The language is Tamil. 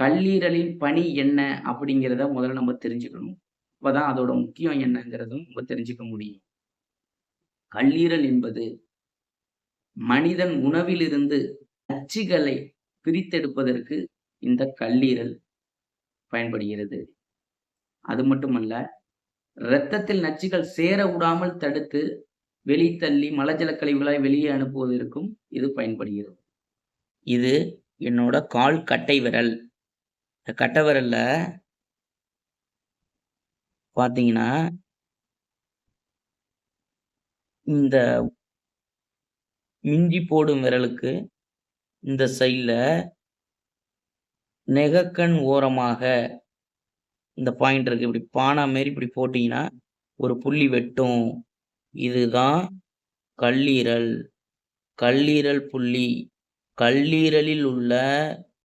கல்லீரலின் பணி என்ன அப்படிங்கிறத முதல்ல நம்ம தெரிஞ்சுக்கணும். அப்பதான் அதோட முக்கியம் என்னங்கிறதும் நம்ம தெரிஞ்சுக்க முடியும். கல்லீரல் என்பது மனிதன் உணவிலிருந்து நச்சுகளை பிரித்தெடுப்பதற்கு இந்த கல்லீரல் பயன்படுகிறது. அது மட்டுமல்ல, இரத்தத்தில் நச்சுகள் சேர விடாமல் தடுத்து வெளித்தள்ளி மலஜல கழிவுகளை வெளியே அனுப்புவதற்கும் இது பயன்படுகிறது. இது என்னோட கால் கட்டை விரல். இந்த கட்டை விரல்ல பார்த்தீங்கன்னா, இந்த மிஞ்சி போடும் விரலுக்கு இந்த சைடுல நெகக்கண் ஓரமாக இந்த பாயிண்ட் இருக்கு. இப்படி பானா மாரி இப்படி போட்டீங்கன்னா, ஒரு புள்ளி வெட்டும். இதுதான் கல்லீரல். கல்லீரல் புள்ளி. கல்லீரலில் உள்ள